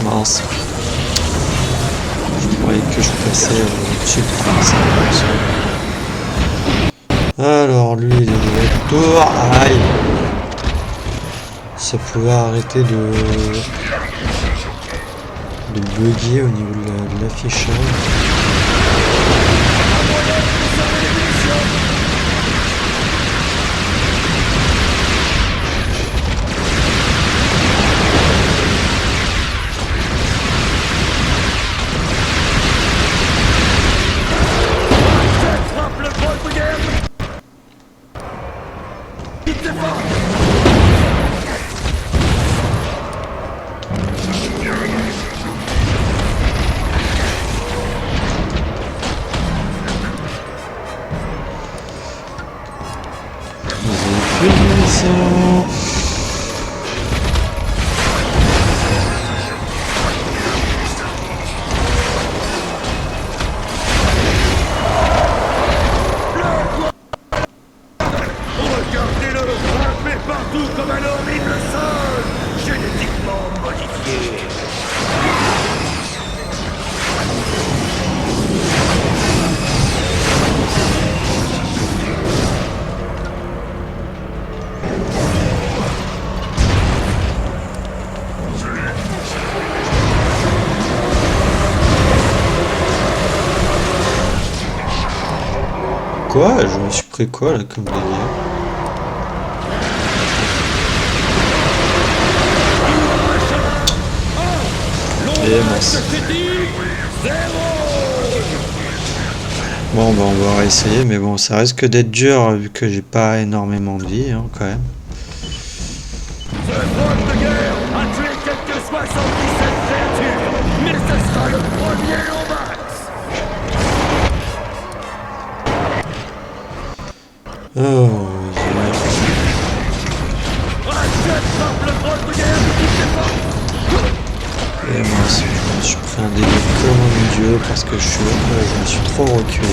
Mince. Je croyais que je passais au-dessus de ça. Alors lui il est de retour. Aïe. Ça pouvait arrêter de bugger au niveau de l'affichage. Quoi? Je me suis pris quoi là comme délire? Et mince. Bon, bah on va réessayer, mais bon, ça risque d'être dur vu que j'ai pas énormément de vie, hein, quand même. Ce drone de guerre a tué quelques 77 créatures, mais ce sera le premier au max. Oh, et mince, je me suis pris un délai comme un dieu parce que je me suis trop reculé.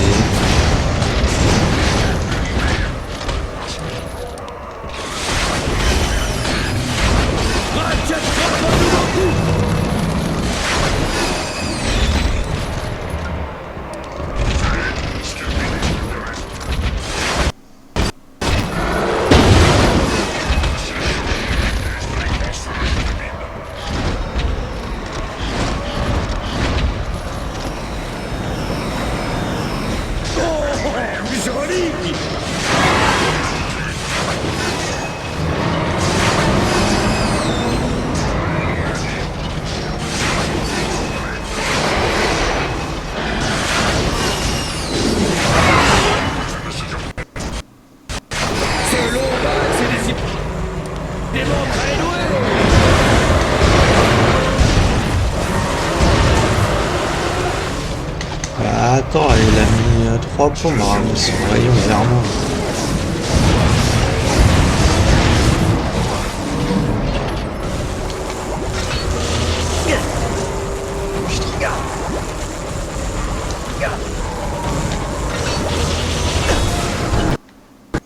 Attends, il a mis 3 pompes à ramener son rayon vers moi.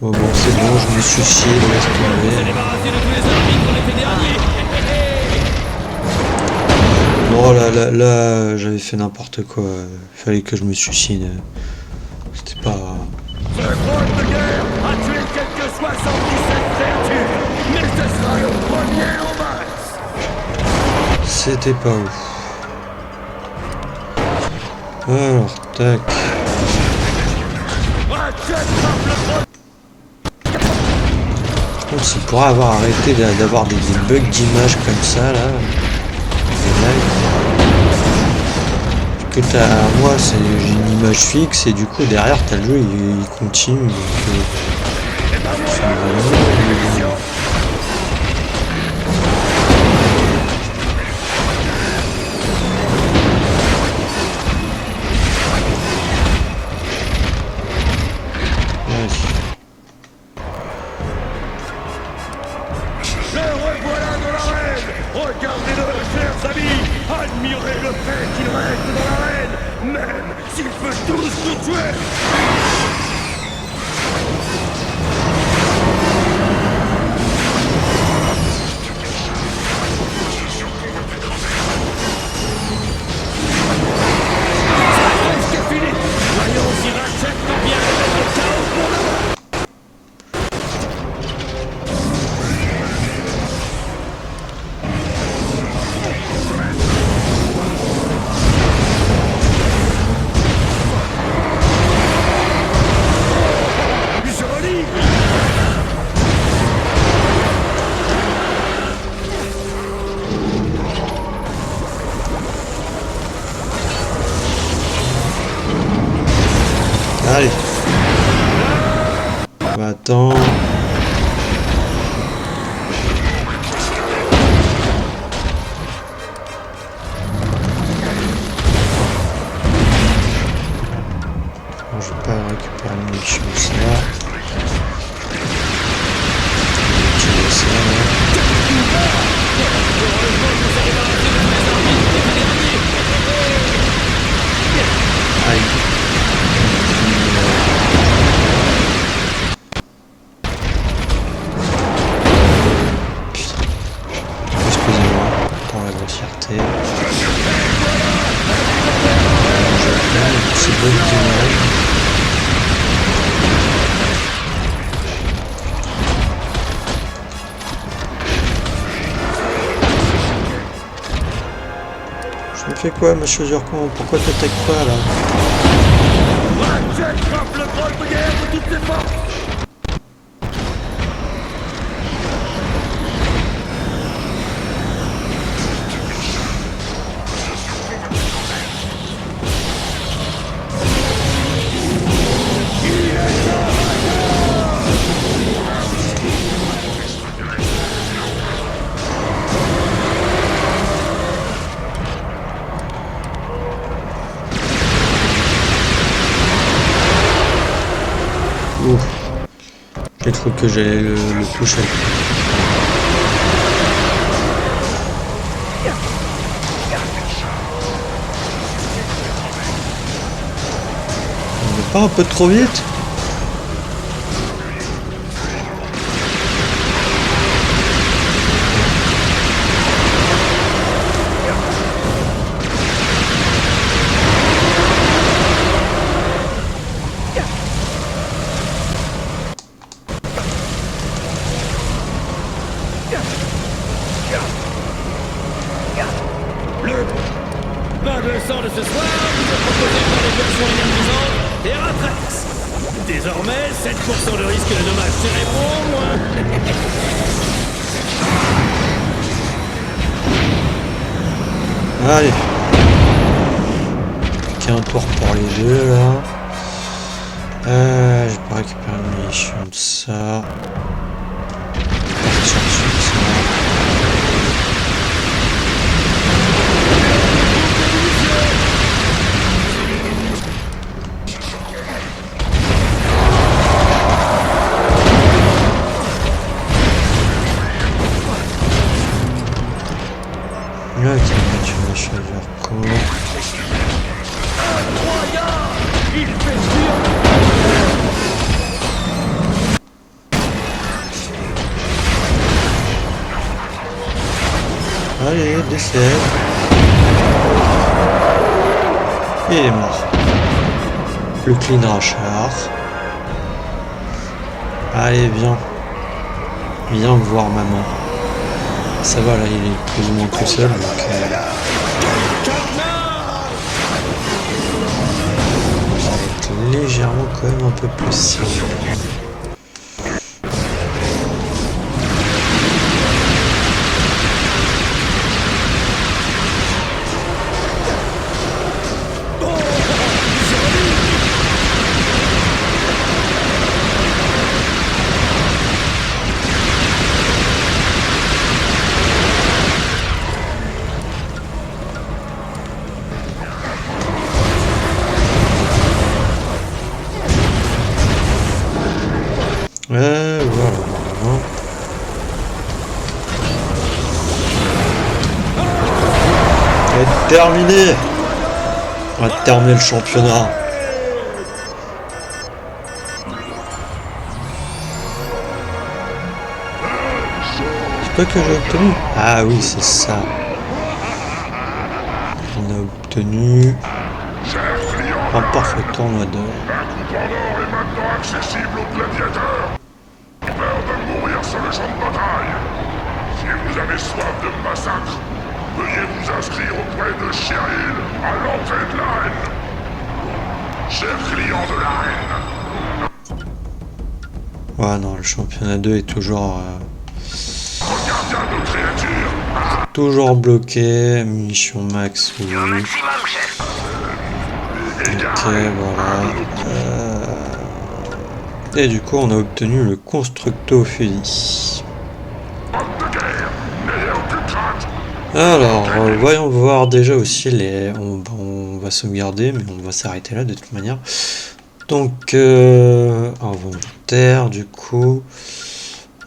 Bon, c'est bon, je me suis scié, laisse tomber. Oh là, j'avais fait n'importe quoi. Il fallait que je me suicide. C'était pas... Ce drone de guerre a tué quelques 77 créatures, mais ce sera le premier au max. C'était pas ouf. Alors, tac. Il pourrait avoir arrêté d'avoir des bugs d'image comme ça là. Que moi j'ai une image fixe et du coup derrière t'as le jeu il continue. Donc, Regardez-le, chers amis! Admirez le fait qu'il reste dans l'arène, même s'il peut tous nous tuer! C'est fini! Voyons si Ratchet peut bien mettre le chaos pour la... allez. Bah, attends. Bon, je vais pas récupérer une chose là. Aïe. Excusez-moi pour la grossièreté. C'est bon d'image. Je me fais quoi, ma chaussure con? Pourquoi t'attaques pas là? Ratchet frappe le drone de guerre de toutes ses forces! J'ai cru que j'allais le toucher. On n'est pas un peu trop vite? Le bain de sang de ce soir vous est proposé par les versions énergisantes Teratrax. Désormais, 7% de risque de dommages cérébraux, moins. Allez. Plus qu'un tour pour les deux là. Je vais pas récupérer une munition de ça. Partir sur ça. Là, tu vas mettre une chargeur court. Allez, décède. Il est mort. Le clean rachard. Allez, viens. Viens voir maman. Ça va là, il est plus ou moins tout seul. Donc, ça va être légèrement quand même un peu plus simple. Voilà. C'est terminé. On va terminer le championnat. C'est quoi que j'ai obtenu? Ah oui, c'est ça. On a obtenu un parfait tournoi d'or. Un coup d'or est maintenant accessible aux gladiateurs. Peur de mourir sur le champ de bataille. Si vous avez soif de massacre, veuillez vous inscrire auprès de Cheryl à l'entrée de l'arène. Chers clients de l'arène. Ouais, non, le championnat 2 est toujours... Regardez à nos créatures. toujours bloqué. Munitions max, oui. Au maximum, chef. Ok, voilà. Et du coup, on a obtenu le constructo fusil. Alors, voyons voir déjà aussi les... On va sauvegarder, mais on va s'arrêter là de toute manière. Donc, inventaire, du coup...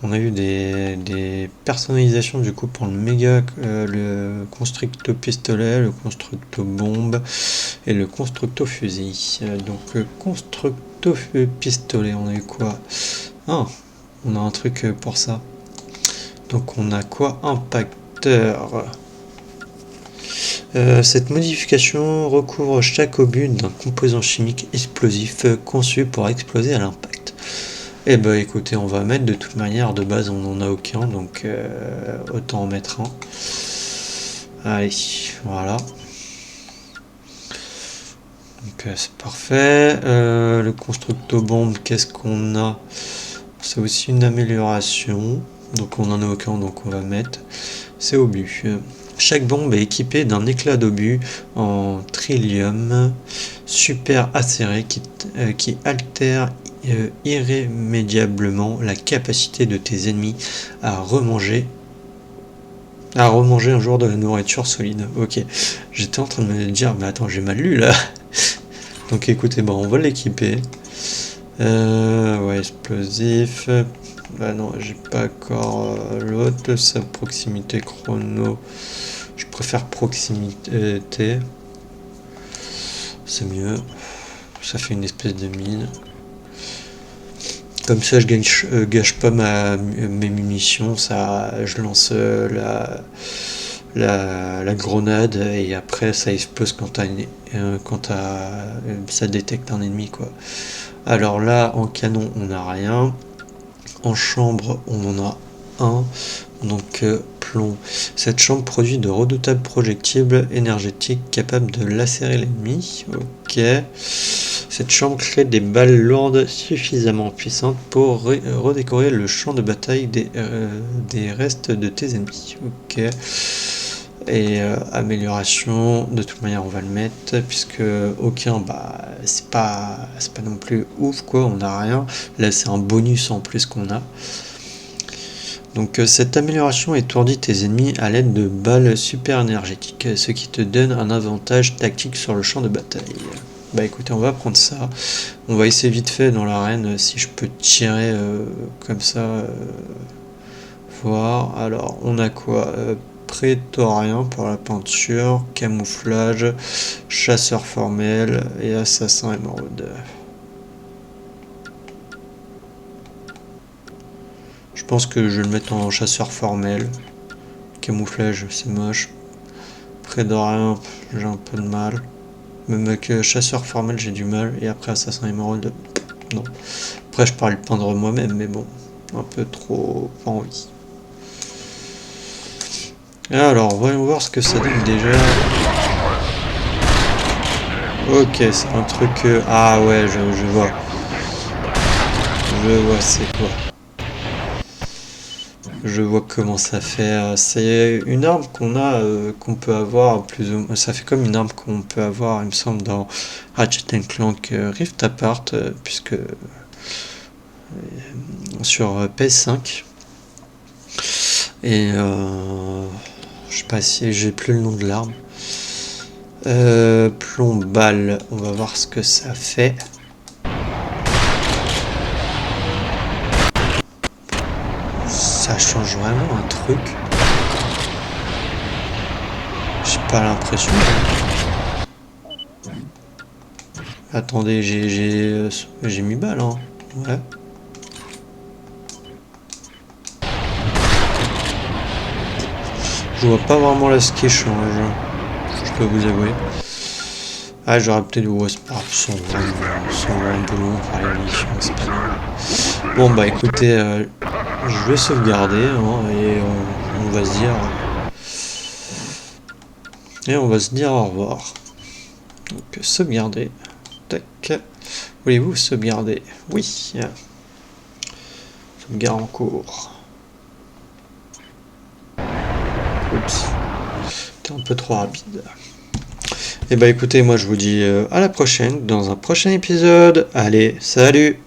On a eu des personnalisations du coup pour le méga, le constructo pistolet, le constructo bombe et le constructo fusil. Donc constructo pistolet, on a eu quoi? Ah, on a un truc pour ça. Donc on a quoi? Impacteur. Cette modification recouvre chaque obus d'un composant chimique explosif conçu pour exploser à l'impact. Et bah écoutez, on va mettre de toute manière, de base on n'en a aucun, donc autant en mettre un. Allez, voilà. Donc c'est parfait. Le constructo bombe, qu'est-ce qu'on a? C'est aussi une amélioration. Donc on n'en a aucun, donc on va mettre. C'est obus. Chaque bombe est équipée d'un éclat d'obus en trillium super acéré qui altère irrémédiablement la capacité de tes ennemis à remanger un jour de la nourriture solide. Ok, j'étais en train de me dire, mais attends, j'ai mal lu là. Donc écoutez, bon, on va l'équiper. Ouais, explosif. Bah non, j'ai pas encore l'autre. Sa proximité chrono. Je préfère proximité. C'est mieux. Ça fait une espèce de mine. Comme ça, je gâche pas mes munitions. Ça, je lance la grenade et après ça explose quand ça détecte un ennemi, quoi. Alors là, en canon, on n'a rien. En chambre, on en a un. Donc plomb. Cette chambre produit de redoutables projectiles énergétiques capables de lacérer l'ennemi. Ok. Cette chambre crée des balles lourdes suffisamment puissantes pour redécorer le champ de bataille des restes de tes ennemis. Ok. Et amélioration, de toute manière on va le mettre, puisque aucun, bah c'est pas non plus ouf, quoi, on n'a rien. Là c'est un bonus en plus qu'on a. Donc cette amélioration étourdit tes ennemis à l'aide de balles super énergétiques, ce qui te donne un avantage tactique sur le champ de bataille. Bah écoutez, on va prendre ça. On va essayer vite fait dans l'arène si je peux tirer comme ça. Voir. Alors on a quoi? Prétorien pour la peinture, camouflage, chasseur formel et assassin émeraude. Je pense que je vais le mettre en chasseur formel. Camouflage, c'est moche. Prétorien, j'ai un peu de mal. Même avec chasseur formel, j'ai du mal. Et après assassin émeraude, non. Après, je pourrais le peindre moi-même, mais bon, un peu trop pas envie. Alors, voyons voir ce que ça donne déjà. Ok, c'est un truc... Ah ouais, je vois. Je vois c'est quoi. Je vois comment ça fait. C'est une arme qu'on a, qu'on peut avoir plus ou moins... Ça fait comme une arme qu'on peut avoir, il me semble, dans Ratchet & Clank Rift Apart, puisque... sur PS5. Et... je sais pas si j'ai plus le nom de l'arme. Plomb balle, on va voir ce que ça fait. Ça change vraiment un truc. J'ai pas l'impression. Attendez, j'ai mis balle, hein. Ouais. Je vois pas vraiment là ce qui change, je peux vous avouer. Ah, j'aurais peut-être... Ouais, c'est pas grave, sans vraiment boulot, par les missions, c'est pas grave. Bon, bah écoutez, je vais sauvegarder, hein, et on va se dire... Et on va se dire au revoir. Donc, sauvegarder. Tac. Voulez-vous sauvegarder? Oui. Sauvegarde en cours. Oups, c'était un peu trop rapide. Et bah écoutez, moi je vous dis à la prochaine, dans un prochain épisode. Allez, salut!